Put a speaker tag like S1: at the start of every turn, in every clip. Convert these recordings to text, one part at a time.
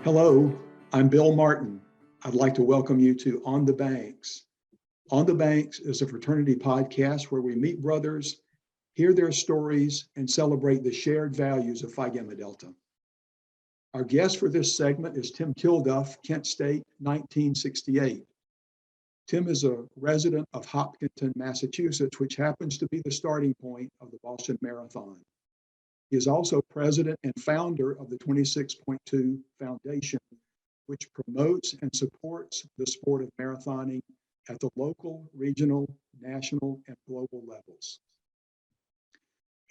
S1: Hello, I'm Bill Martin. I'd like to welcome you to On the Banks. On the Banks is a fraternity podcast where we meet brothers, hear their stories, and celebrate the shared values of Phi Gamma Delta. Our guest for this segment is Tim Kilduff, Kent State, 1968. Tim is a resident of Hopkinton, Massachusetts, which happens to be the starting point of the Boston Marathon. He is also president and founder of the 26.2 Foundation, which promotes and supports the sport of marathoning at the local, regional, national, and global levels.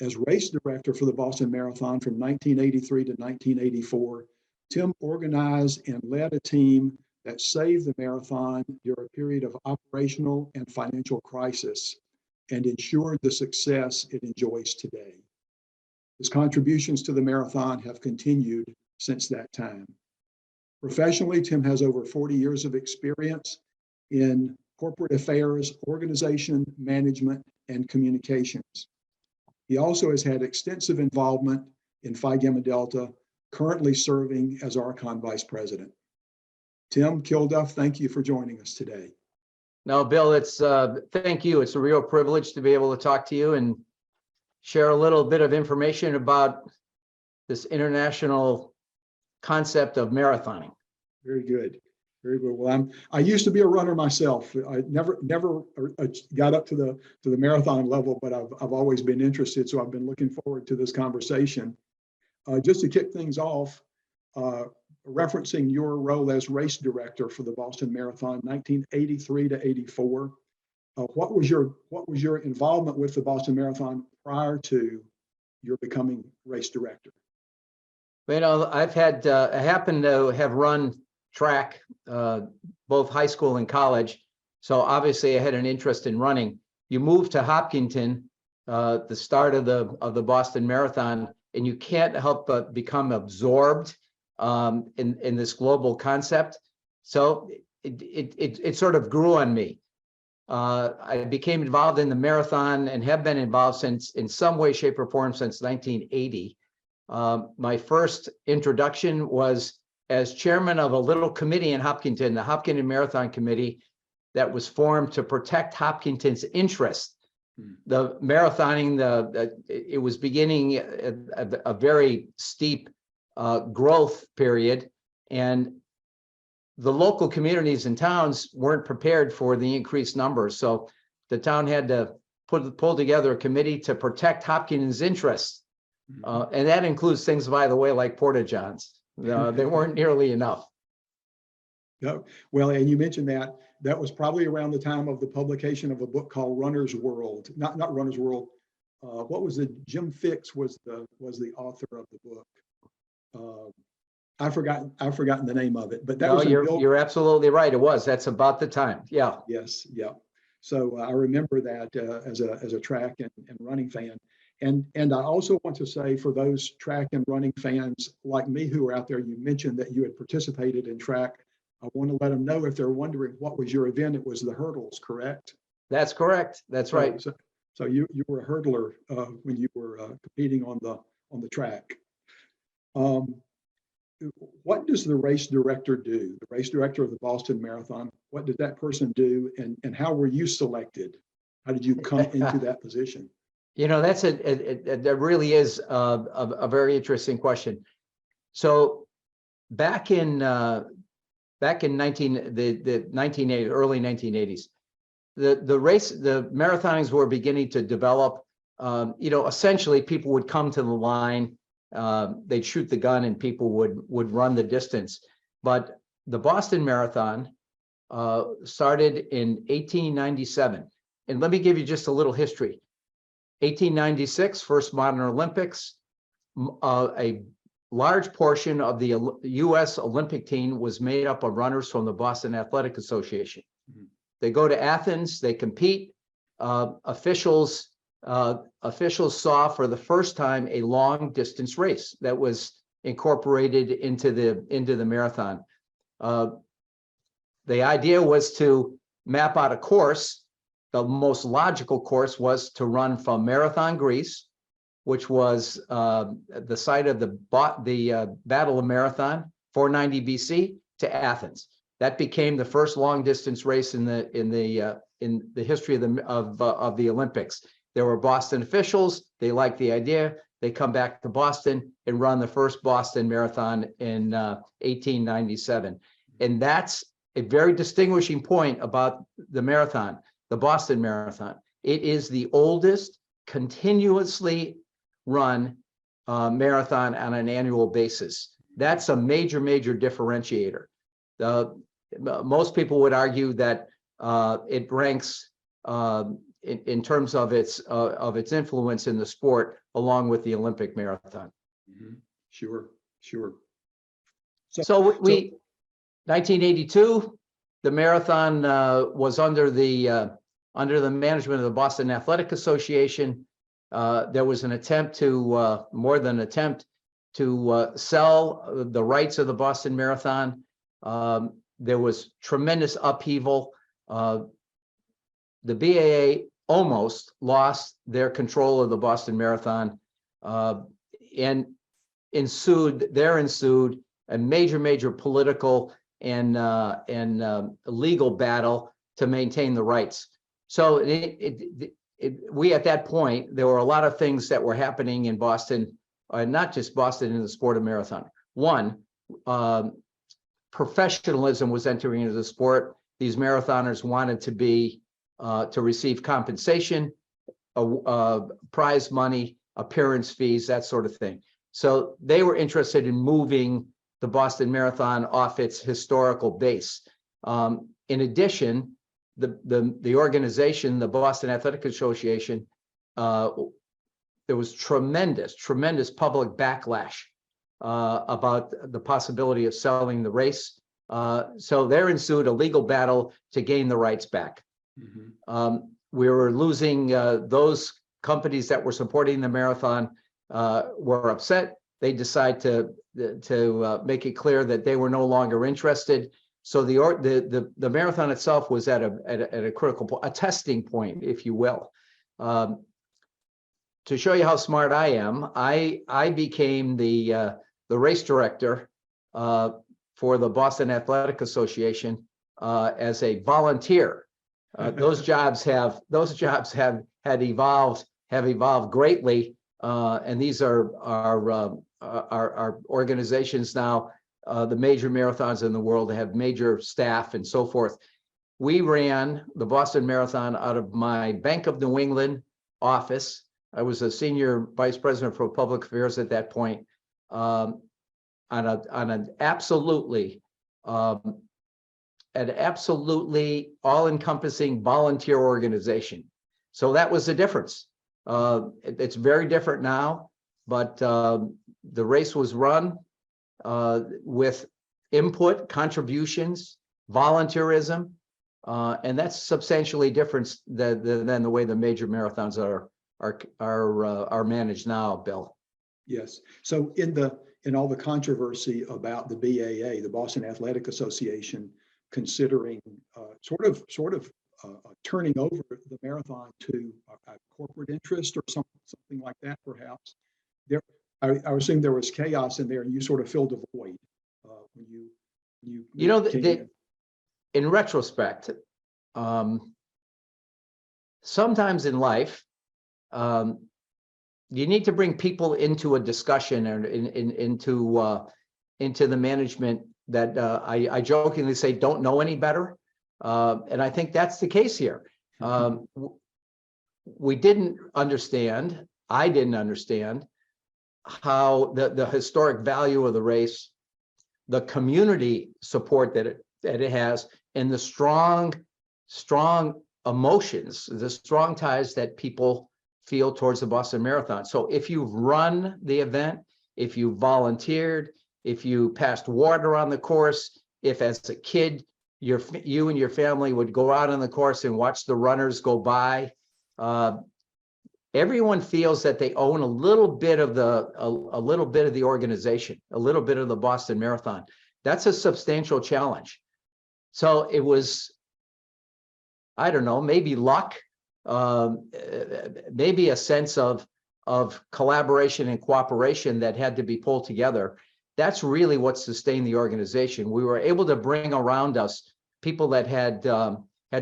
S1: As race director for the Boston Marathon from 1983 to 1984, Tim organized and led a team that saved the marathon during a period of operational and financial crisis and ensured the success it enjoys today. His contributions to the marathon have continued since that time. Professionally, Tim has over 40 years of experience in corporate affairs, organization, management, and communications. He also has had extensive involvement in Phi Gamma Delta, currently serving as Archon Vice President. Tim Kilduff, thank you for joining us today.
S2: No, Bill, thank you. It's a real privilege to be able to talk to you and share a little bit of information about this international concept of marathoning.
S1: Very good. Very good. Well, I used to be a runner myself. I never got up to the marathon level, but I've always been interested. So I've been looking forward to this conversation. Just to kick things off, referencing your role as race director for the Boston Marathon, 1983 to 84. What was your involvement with the Boston Marathon prior to your becoming race director?
S2: You know, I happen to have run track both high school and college, so obviously I had an interest in running. You move to Hopkinton, the start of the Boston Marathon, and you can't help but become absorbed in this global concept. So it sort of grew on me. I became involved in the marathon and have been involved since, in some way, shape, or form, since 1980. My first introduction was as chairman of a little committee in Hopkinton, the Hopkinton Marathon Committee, that was formed to protect Hopkinton's interests. The marathoning, it was beginning a very steep growth period, and the local communities and towns weren't prepared for the increased numbers. So the town had to pull together a committee to protect Hopkinton's interests. And that includes things, by the way, like porta-johns. They weren't nearly enough.
S1: Yeah. Well, and you mentioned that was probably around the time of the publication of a book called Runner's World. Not Runner's World. What was it? Jim Fix was the author of the book. I've forgotten the name of it, but that was
S2: you're absolutely right. It was. That's about the time. Yeah.
S1: Yes. Yeah. So I remember that as a track and running fan. And I also want to say, for those track and running fans like me who are out there, you mentioned that you had participated in track. I want to let them know, if they're wondering what was your event, it was the hurdles, correct?
S2: That's correct. That's right.
S1: So you were a hurdler when you were competing on the track. What does the race director do? The race director of the Boston Marathon, what did that person do, and how were you selected? How did you come into that position?
S2: You know, that really is a very interesting question. So back in the early 1980s, the marathons were beginning to develop. Essentially people would come to the line, they'd shoot the gun, and people would run the distance. But the Boston Marathon started in 1897. And let me give you just a little history. 1896, first modern Olympics. A large portion of the U.S. Olympic team was made up of runners from the Boston Athletic Association. They go to Athens, they compete. Officials saw for the first time a long distance race that was incorporated into the marathon. The idea was to map out a course. The most logical course was to run from Marathon, Greece, which was the site of the Battle of Marathon, 490 BC to Athens. That became the first long distance race in the history of the Olympics. There were Boston officials. They liked the idea. They come back to Boston and run the first Boston Marathon in 1897. And that's a very distinguishing point about the marathon, the Boston Marathon. It is the oldest continuously run marathon on an annual basis. That's a major, major differentiator. Most people would argue that it ranks in terms of its influence in the sport, along with the Olympic marathon.
S1: Mm-hmm. Sure.
S2: 1982, the marathon was under the management of the Boston Athletic Association. There was an attempt to more than an attempt to sell the rights of the Boston Marathon. There was tremendous upheaval. The BAA almost lost their control of the Boston Marathon, and ensued a major political and legal battle to maintain the rights. So we at that point, there were a lot of things that were happening in Boston, not just Boston, in the sport of marathon. One, professionalism was entering into the sport. These marathoners wanted to receive compensation, prize money, appearance fees, that sort of thing. So they were interested in moving the Boston Marathon off its historical base. In addition, the organization, the Boston Athletic Association, there was tremendous public backlash about the possibility of selling the race. So there ensued a legal battle to gain the rights back. Mm-hmm. We were losing those companies that were supporting the marathon were upset. They decided to make it clear that they were no longer interested. So the marathon itself was at a critical point, a testing point, if you will. To show you how smart I am, I became the race director for the Boston Athletic Association as a volunteer. Those jobs have evolved greatly, and these are organizations now. The major marathons in the world have major staff and so forth. We ran the Boston Marathon out of my Bank of New England office. I was a senior vice president for public affairs at that point, on an absolutely all-encompassing volunteer organization. So that was the difference. It's very different now, but the race was run with input, contributions, volunteerism, and that's substantially different than the way the major marathons are managed now, Bill.
S1: Yes. So in all the controversy about the BAA, the Boston Athletic Association, considering sort of turning over the marathon to a corporate interest or something like that, perhaps. I assume there was chaos in there, and you sort of filled a void when you
S2: in retrospect, sometimes in life, you need to bring people into a discussion and into the management that I jokingly say don't know any better, and I think that's the case here. We didn't understand. I didn't understand how the historic value of the race, the community support that it has, and the strong emotions, the strong ties that people feel towards the Boston Marathon. So if you've run the event, if you volunteered, if you passed water on the course, if as a kid you and your family would go out on the course and watch the runners go by, everyone feels that they own a little bit of the organization, a little bit of the Boston Marathon. That's a substantial challenge. So it was, I don't know, maybe luck, maybe a sense of collaboration and cooperation that had to be pulled together. that's really what sustained the organization. We were able to bring around us people that had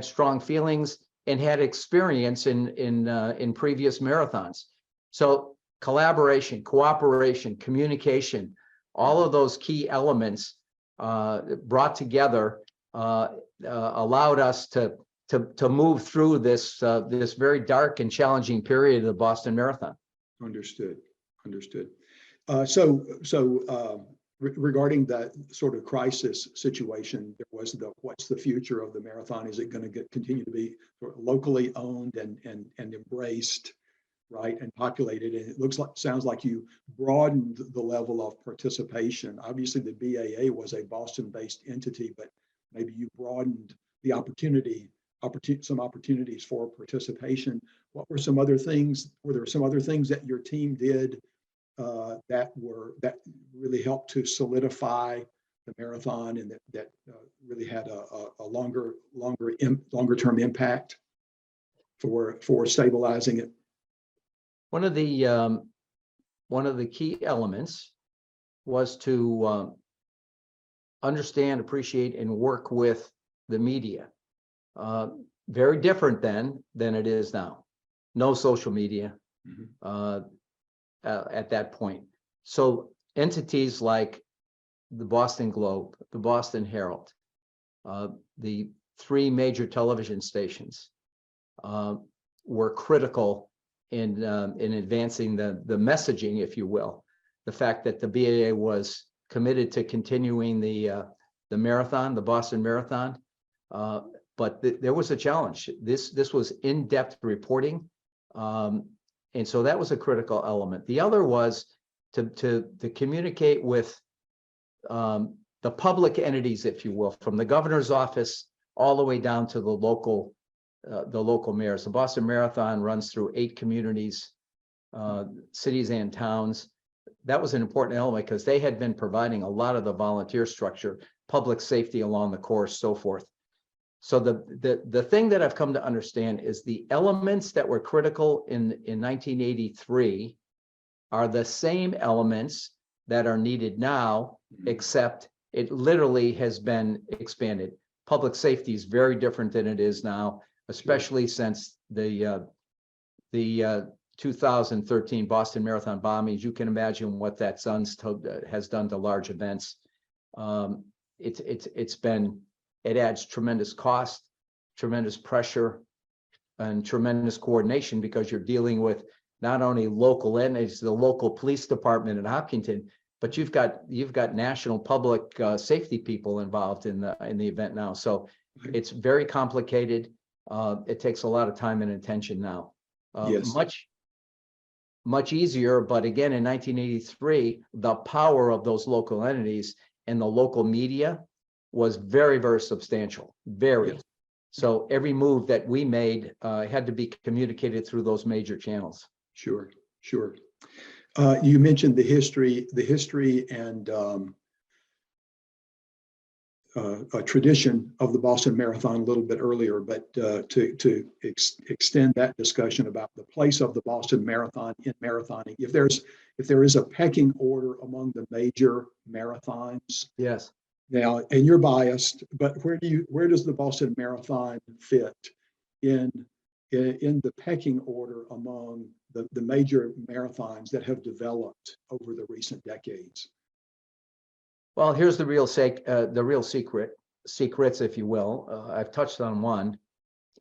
S2: strong feelings and had experience in previous marathons. So collaboration, cooperation, communication, all of those key elements brought together allowed us to move through this very dark and challenging period of the Boston Marathon.
S1: Understood. Regarding that sort of crisis situation, there was what's the future of the marathon? Is it going to continue to be sort of locally owned and embraced, right, and populated? And it sounds like you broadened the level of participation. Obviously, the BAA was a Boston-based entity, but maybe you broadened the some opportunities for participation. What were some other things? Were there some other things that your team did that really helped to solidify the marathon and that really had a longer term impact for stabilizing it?
S2: One of the key elements was to understand, appreciate, and work with the media. Very different than it is now. No social media. Mm-hmm. At that point. So entities like the Boston Globe, the Boston Herald, the 3 major television stations were critical in advancing the messaging, if you will. The fact that the BAA was committed to continuing the marathon, the Boston Marathon, but there was a challenge. This was in-depth reporting. And so that was a critical element. The other was to communicate with the public entities, if you will, from the governor's office all the way down to the local mayors. The Boston Marathon runs through 8 communities, cities and towns. That was an important element because they had been providing a lot of the volunteer structure, public safety along the course, so forth. So the thing that I've come to understand is the elements that were critical in 1983 are the same elements that are needed now, except it literally has been expanded. Public safety is very different than it is now, especially since the 2013 Boston Marathon bombings. You can imagine what that has done to large events. It adds tremendous cost, tremendous pressure, and tremendous coordination because you're dealing with not only local entities, the local police department in Hopkinton, but you've got national public safety people involved in the event now. So it's very complicated. It takes a lot of time and attention now.
S1: Yes.
S2: Much easier, but again, in 1983, the power of those local entities and the local media was very, very substantial, very. Yes. So every move that we made had to be communicated through those major channels.
S1: Sure. You mentioned the history and a tradition of the Boston Marathon a little bit earlier, but to extend that discussion about the place of the Boston Marathon in marathoning, if there is a pecking order among the major marathons.
S2: Yes.
S1: Now, and you're biased, but where does the Boston Marathon fit in the pecking order among the major marathons that have developed over the recent decades?
S2: Well, here's the real secrets, if you will. I've touched on one,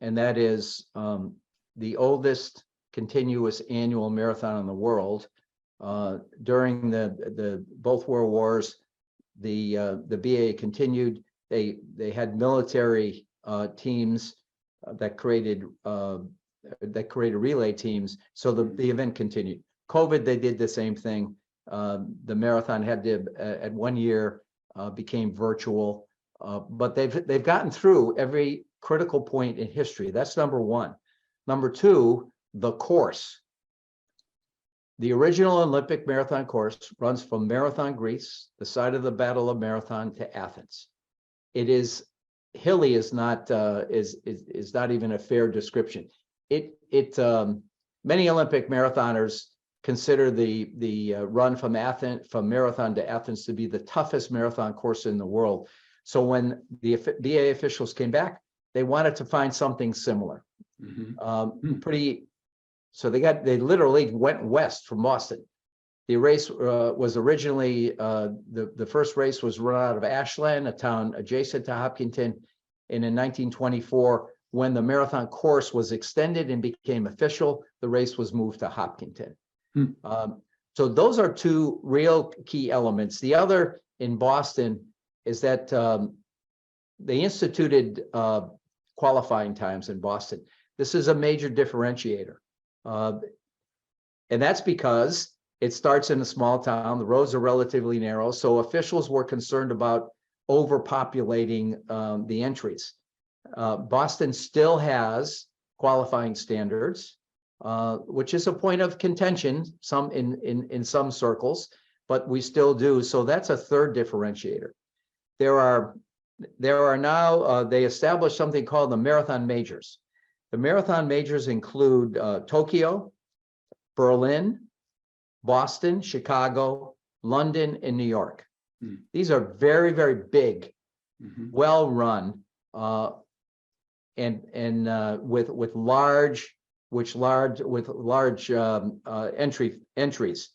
S2: and that is the oldest continuous annual marathon in the world. During the both World Wars, the BAA continued. They had military teams that created relay teams, so the event continued. COVID, they did the same thing. The marathon had to at 1 year became virtual, but they've gotten through every critical point in history. That's number one. Number two, the course. The original Olympic marathon course runs from Marathon, Greece, the site of the Battle of Marathon, to Athens. It is hilly, is not even a fair description. Many Olympic marathoners consider the run from Marathon to Athens to be the toughest marathon course in the world. So when the BA officials came back, they wanted to find something similar. So they literally went west from Boston. The race was originally, the first race was run out of Ashland, a town adjacent to Hopkinton. And in 1924, when the marathon course was extended and became official, the race was moved to Hopkinton. So those are two real key elements. The other in Boston is that they instituted qualifying times in Boston. This is a major differentiator. And that's because it starts in a small town. The roads are relatively narrow. So officials were concerned about overpopulating the entries. Boston still has qualifying standards, which is a point of contention in some circles, but we still do. So that's a third differentiator. There are now, they established something called the marathon majors. The marathon majors include Tokyo, Berlin, Boston, Chicago, London, and New York. These are very, very big, well run, and with large entries.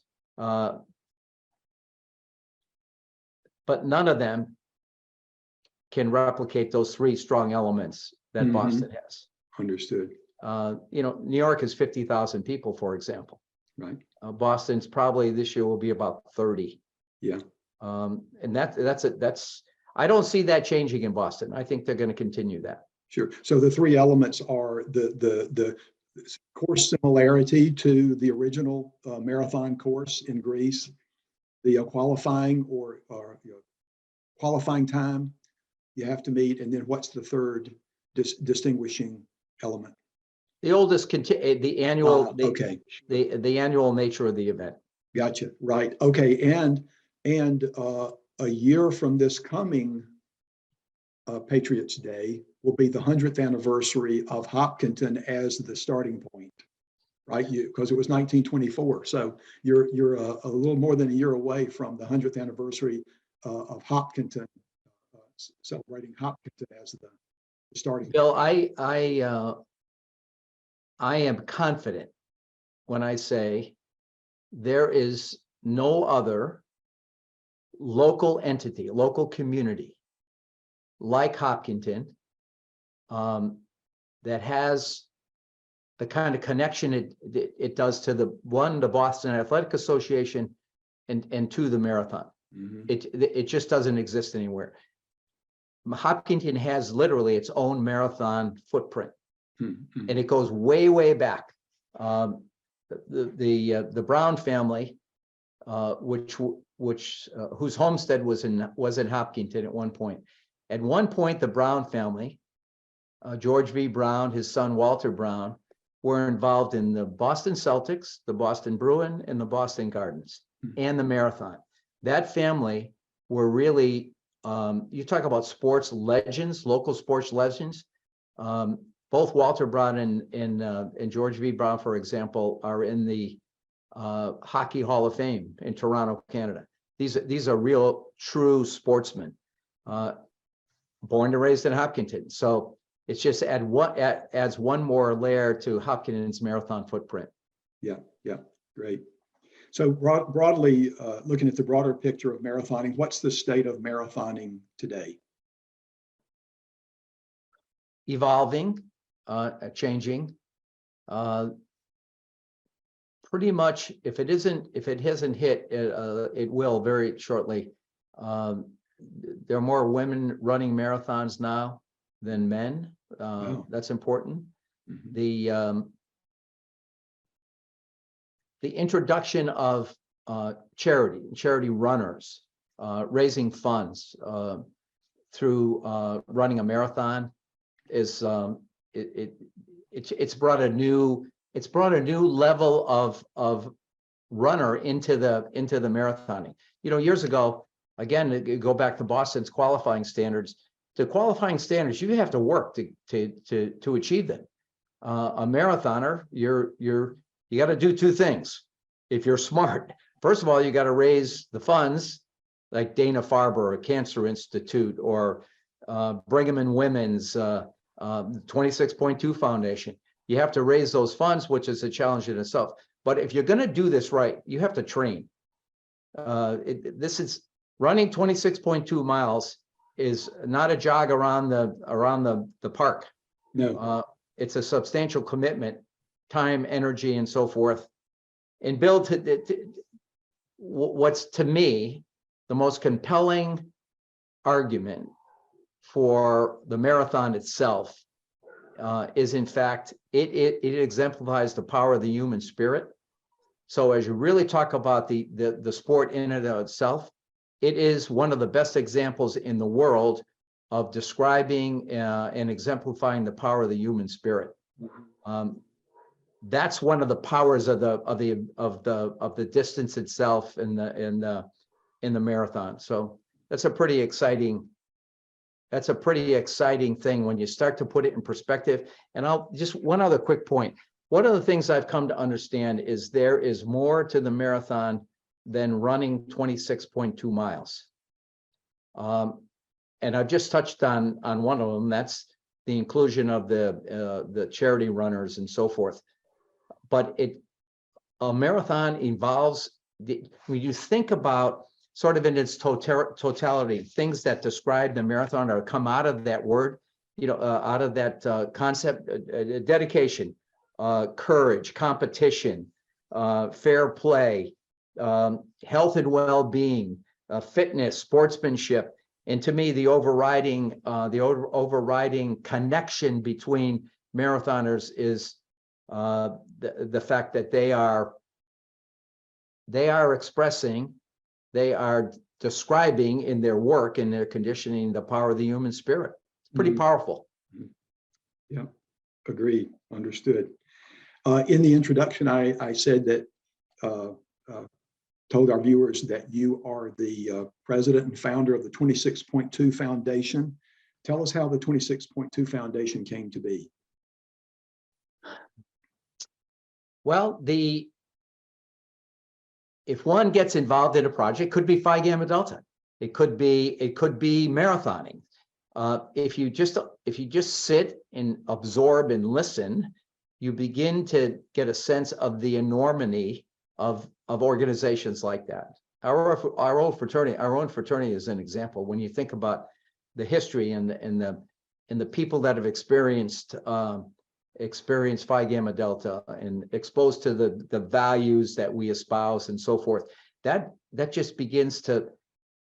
S2: But none of them can replicate those three strong elements that Boston has.
S1: Understood.
S2: New York is 50,000 people, for example.
S1: Right.
S2: Boston's probably this year will be about 30.
S1: Yeah.
S2: And that's I don't see that changing in Boston. I think they're going to continue that.
S1: Sure. So the three elements are the course similarity to the original marathon course in Greece, the qualifying or qualifying time you have to meet, and then what's the third distinguishing element?
S2: The oldest, the annual,
S1: okay,
S2: the annual nature of the event.
S1: Gotcha. Right. Okay. And a year from this coming Patriots Day will be the 100th anniversary of Hopkinton as the starting point, right? Because it was 1924. So you're a little more than a year away from the 100th anniversary of Hopkinton, celebrating Hopkinton as the starting
S2: Bill,
S1: point.
S2: I am confident when I say there is no other local entity, local community like Hopkinton that has the kind of connection it does to the Boston Athletic Association and to the marathon. It just doesn't exist anywhere. Hopkinton has literally its own marathon footprint, and it goes way, way back. The Brown family, whose homestead was in Hopkinton at one point. At one point, the Brown family, George V. Brown, his son Walter Brown, were involved in the Boston Celtics, the Boston Bruin, and the Boston Gardens, and the marathon. That family were really, you talk about sports legends, local sports legends. Both Walter Brown and George V. Brown, for example, are in the Hockey Hall of Fame in Toronto, Canada. These are real, true sportsmen, born and raised in Hopkinton. So it's just adds one more layer to Hopkinton's marathon footprint.
S1: Yeah, great. So broadly, looking at the broader picture of marathoning, what's the state of marathoning today?
S2: Evolving, changing. Pretty much, if it hasn't hit, it will very shortly. There are more women running marathons now than men.
S1: Wow.
S2: That's important. The introduction of charity runners, raising funds through running a marathon is it's brought a new level of runner into the marathoning. Years ago, again, go back to Boston's qualifying standards. The qualifying standards, you have to work to achieve them. A marathoner, you got to do two things. if you're smart, first of all, you got to raise the funds like Dana-Farber or Cancer Institute or Brigham and Women's 26.2 Foundation. You have to raise those funds, which is a challenge in itself. But if you're going to do this right, you have to train. This is running 26.2 miles is not a jog around the park.
S1: No.
S2: It's a substantial commitment, time, energy, and so forth. And Bill, what's to me the most compelling argument for the marathon itself is, in fact, it exemplifies the power of the human spirit. So as you really talk about the sport in and of itself, it is one of the best examples in the world of describing and exemplifying the power of the human spirit. That's one of the powers of the distance itself in the marathon. So that's a pretty exciting thing when you start to put it in perspective. And I'll just one other quick point. One of the things I've come to understand is there is more to the marathon than running 26.2 miles. And I've just touched on one of them. That's the inclusion of the charity runners and so forth. But a marathon involves, when you think about sort of in its totality, things that describe the marathon or come out of that word, out of that concept, dedication, courage, competition, fair play, health and well-being, fitness, sportsmanship, and to me, the overriding connection between marathoners is the fact that they are expressing, they are describing in their work and their conditioning the power of the human spirit. It's pretty powerful.
S1: Yeah, agreed, understood. In the introduction, I said that, told our viewers that you are the president and founder of the 26.2 Foundation. Tell us how the 26.2 Foundation came to be.
S2: Well, if one gets involved in a project, it could be Phi Gamma Delta, it could be marathoning. If you just sit and absorb and listen, you begin to get a sense of the enormity of organizations like that. Our own fraternity is an example. When you think about the history and the people that have experienced Phi Gamma Delta and exposed to the values that we espouse and so forth, that just begins to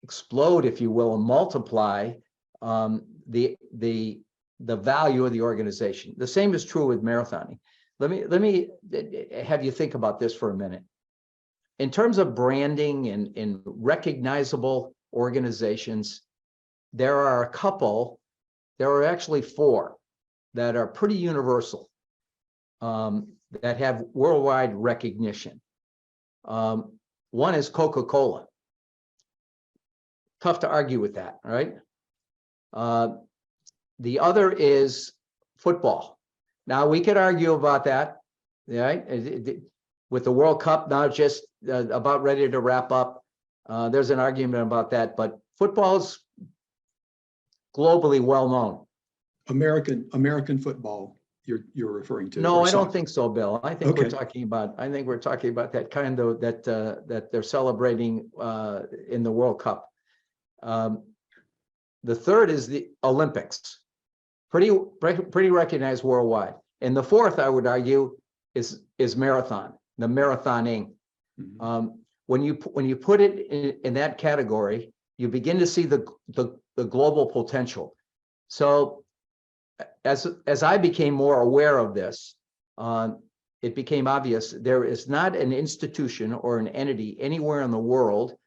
S2: explode, if you will, and multiply the value of the organization. The same is true with marathoning. Let me have you think about this for a minute. In terms of branding and recognizable organizations, there are actually 4 that are pretty universal, that have worldwide recognition. One is Coca-Cola. Tough to argue with that, right? The other is football. Now, we could argue about that, right? With the World Cup now just about ready to wrap up, there's an argument about that, but football's globally well known.
S1: American football you're referring to?
S2: No, I don't think so, Bill. I think
S1: Okay.
S2: we're talking about that kind of that they're celebrating in the World Cup. The third is the Olympics, pretty recognized worldwide. And the fourth, I would argue, is marathon, the marathoning.
S1: Mm-hmm.
S2: When you put it in that category, you begin to see the global potential. So as I became more aware of this, it became obvious there is not an institution or an entity anywhere in the world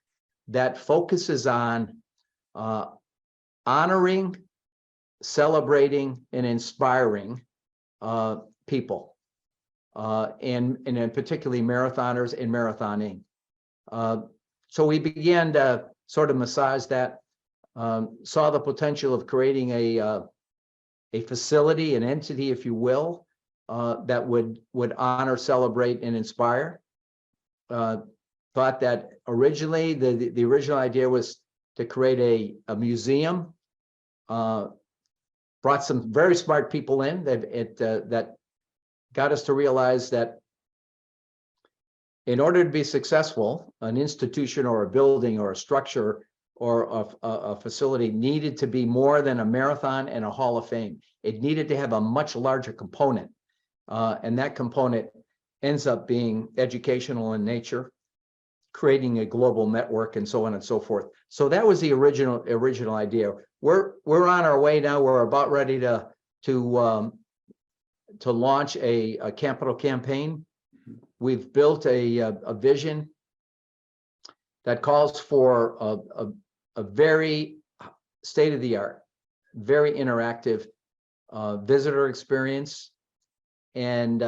S2: that focuses on honoring, celebrating, and inspiring people, and particularly marathoners and marathoning. So we began to sort of massage that, saw the potential of creating a facility, an entity, if you will, that would honor, celebrate, and inspire. thought that originally the original idea was to create a museum. Brought some very smart people in that got us to realize that in order to be successful, an institution or a building or a structure or a facility needed to be more than a marathon and a hall of fame. It needed to have a much larger component. And that component ends up being educational in nature, creating a global network and so on and so forth. So that was the original idea. We're on our way now. We're about ready to launch a capital campaign. We've built a vision that calls for a very state-of-the-art, very interactive visitor experience. And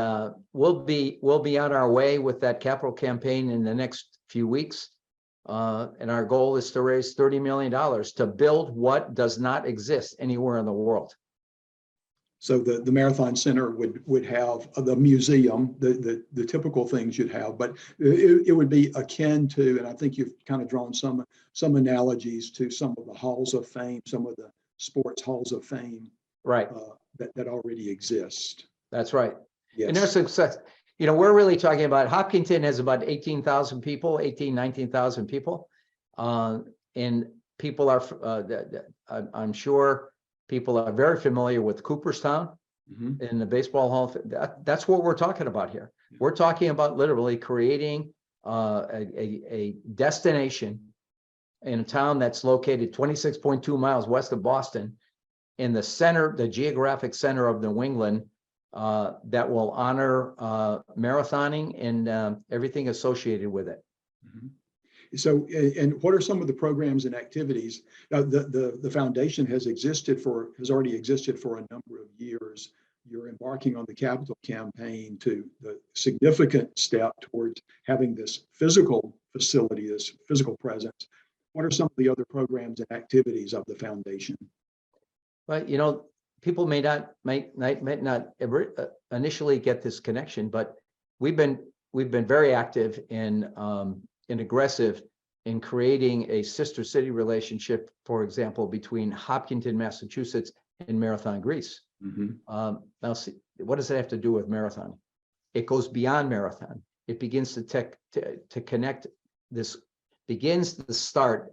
S2: we'll be on our way with that capital campaign in the next few weeks. And our goal is to raise $30 million to build what does not exist anywhere in the world.
S1: So the Marathon Center would have the museum, the typical things you'd have, but it would be akin to, and I think you've kind of drawn some analogies to some of the halls of fame, some of the sports halls of fame,
S2: Right.
S1: That already exist.
S2: That's right.
S1: Yes.
S2: And there's success. You know, we're really talking about Hopkinton has about 18,000 people, 19,000 people. And people are, I'm sure people are very familiar with Cooperstown in the Baseball Hall. That's what we're talking about here. We're talking about literally creating a destination in a town that's located 26.2 miles west of Boston, in the center, the geographic center of New England, that will honor marathoning and everything associated with it.
S1: So, and what are some of the programs and activities? The foundation has already existed for a number of years. You're embarking on the capital campaign to the significant step towards having this physical facility, this physical presence. What are some of the other programs and activities of the foundation?
S2: Well, you know, people may not initially get this connection, but we've been very active and aggressive in creating a sister city relationship, for example, between Hopkinton, Massachusetts, and Marathon, Greece. Now, see, what does that have to do with marathon? It goes beyond marathon. It begins to connect. This begins the start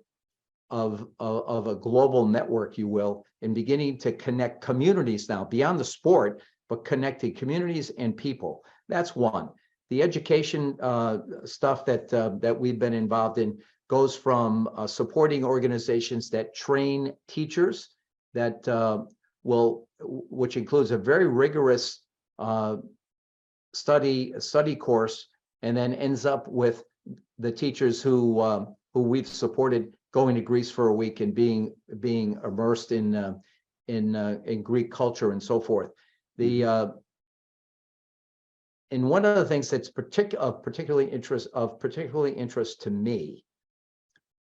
S2: of a global network, you will, and beginning to connect communities now beyond the sport, but connecting communities and people. That's one. The education stuff that we've been involved in goes from supporting organizations that train teachers that which includes a very rigorous study course, and then ends up with the teachers who we've supported going to Greece for a week and being immersed in Greek culture and so forth. And one of the things that's of particular interest to me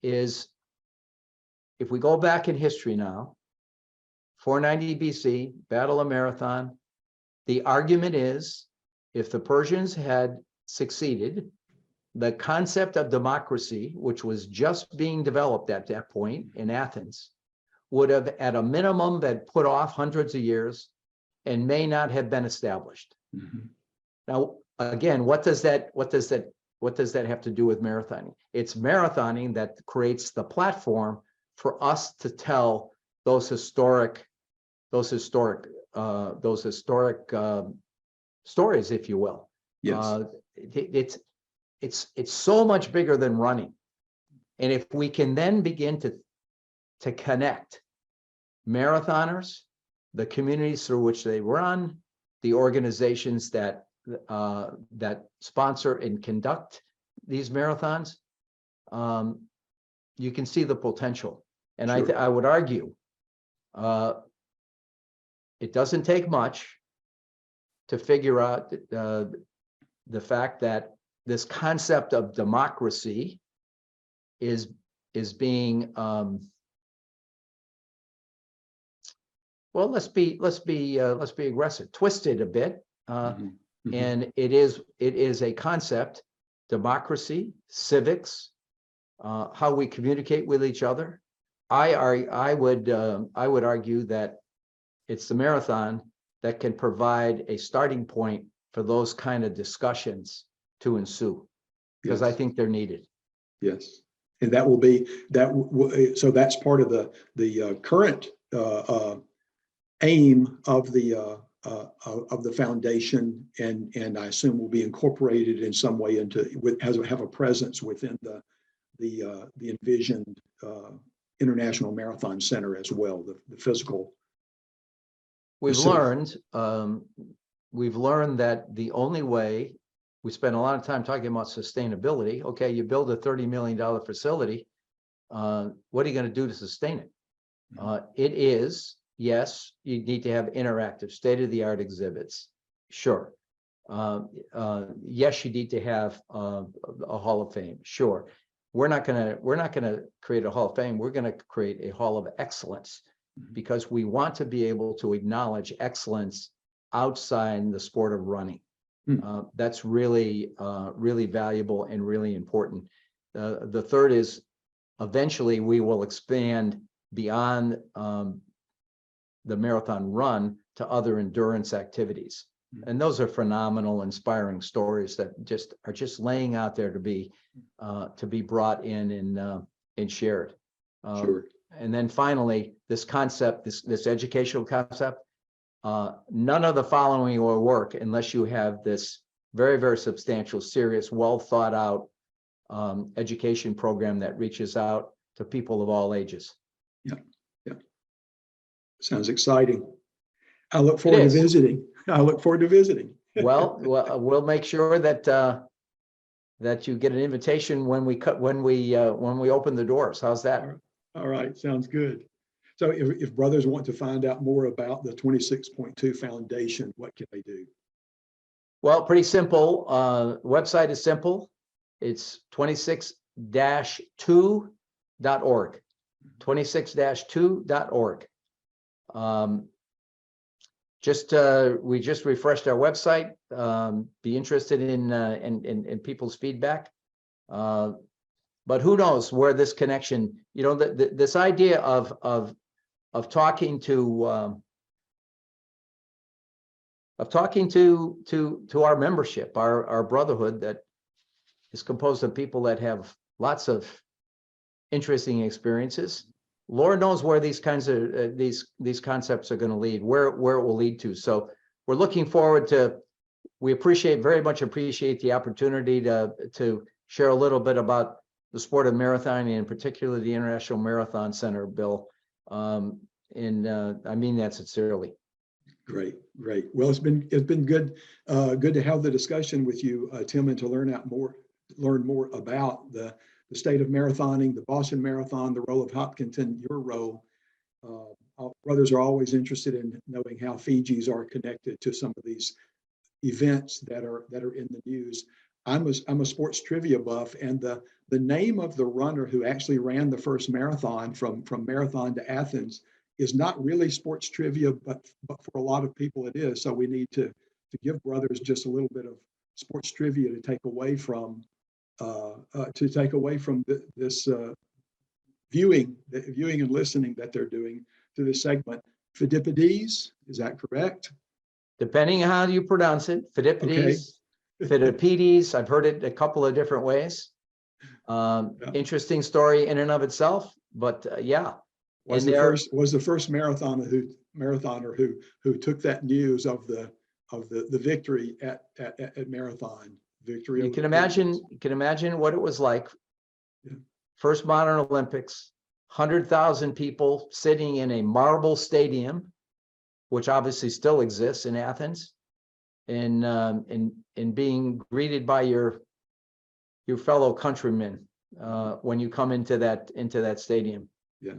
S2: is, if we go back in history now, 490 BC, Battle of Marathon, the argument is, if the Persians had succeeded, the concept of democracy, which was just being developed at that point in Athens, would have at a minimum been put off hundreds of years and may not have been established. Now, again, what does that have to do with marathoning? It's marathoning that creates the platform for us to tell those historic stories, if you will.
S1: Yes.
S2: It's so much bigger than running. And if we can then begin to connect marathoners, the communities through which they run, the organizations that sponsor and conduct these marathons, you can see the potential. And
S1: Sure.
S2: I would argue it doesn't take much to figure out the fact that this concept of democracy is being well, let's be aggressive, twisted a bit, and it is a concept democracy, civics, how we communicate with each other. I would argue that it's the marathon that can provide a starting point for those kind of discussions to ensue, because I
S1: Yes.
S2: think they're needed.
S1: Yes, and that will be so that's part of the current aim of the foundation, and I assume will be incorporated in some way into have a presence within the envisioned International Marathon Center as well, the physical.
S2: We've
S1: facility.
S2: learned that the only way, we spend a lot of time talking about sustainability. Okay, you build a $30 million facility. What are you going to do to sustain it? It is, yes, you need to have interactive, state-of-the-art exhibits. Sure. Yes, you need to have a Hall of Fame. Sure. We're not gonna create a Hall of Fame. We're gonna create a Hall of Excellence, because we want to be able to acknowledge excellence outside the sport of running. That's really, really valuable and really important. The third is, eventually we will expand beyond the marathon run to other endurance activities. And those are phenomenal, inspiring stories that are just laying out there to be brought in and shared.
S1: Sure.
S2: And then finally, this concept, this educational concept, none of the following will work unless you have this very, very substantial, serious, well thought out education program that reaches out to people of all ages.
S1: Yeah, yeah. Sounds exciting. I look forward to visiting.
S2: Well, we'll make sure that that you get an invitation when we open the doors. How's that?
S1: All right, sounds good. So if brothers want to find out more about the 26.2 Foundation, what can they do?
S2: Well, pretty simple. Website is simple. It's 26-2.org. 26-2.org. We just refreshed our website. Be interested in people's feedback. But who knows where this connection, this idea of talking to our membership, our brotherhood that is composed of people that have lots of interesting experiences. Lord knows where these kinds of these concepts are going to lead, where it will lead to. So we're looking forward to. We very much appreciate the opportunity to share a little bit about the sport of marathoning, and particularly the International Marathon Center, Bill. And I mean that sincerely.
S1: Great. Well, it's been good to have the discussion with you, Tim, and to learn more about the state of marathoning, the Boston Marathon, the role of Hopkinton, your role. Brothers are always interested in knowing how Fijis are connected to some of these events that are in the news. I'm a sports trivia buff, and the name of the runner who actually ran the first marathon from Marathon to Athens is not really sports trivia, but for a lot of people it is. So we need to give brothers just a little bit of sports trivia to take away from this viewing and listening that they're doing to this segment. Phidippides, is that correct?
S2: Depending on how you pronounce it, Phidippides, Phidippides. I've heard it a couple of different ways.
S1: Yeah.
S2: Interesting story in and of itself, but yeah.
S1: Was the first marathoner who took that news of the victory at marathon victory.
S2: You can imagine what it was like.
S1: Yeah.
S2: First modern Olympics, 100,000 people sitting in a marble stadium, which obviously still exists in Athens, and being greeted by your fellow countrymen when you come into that stadium.
S1: Yes.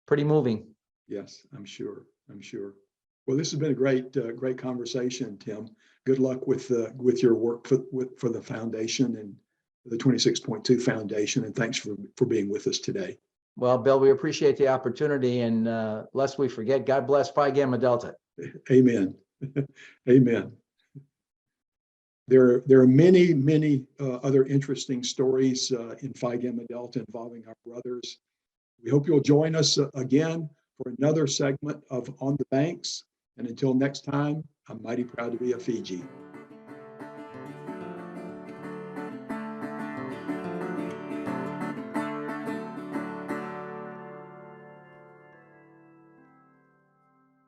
S2: Pretty moving.
S1: Yes, I'm sure. Well, this has been a great conversation, Tim. Good luck with your work for the foundation and the 26.2 Foundation, and thanks for being with us today.
S2: Well, Bill, we appreciate the opportunity, and lest we forget, God bless Phi Gamma Delta.
S1: Amen. Amen. There are many, many other interesting stories in Phi Gamma Delta involving our brothers. We hope you'll join us again for another segment of On the Banks. And until next time, I'm mighty proud to be a Fiji.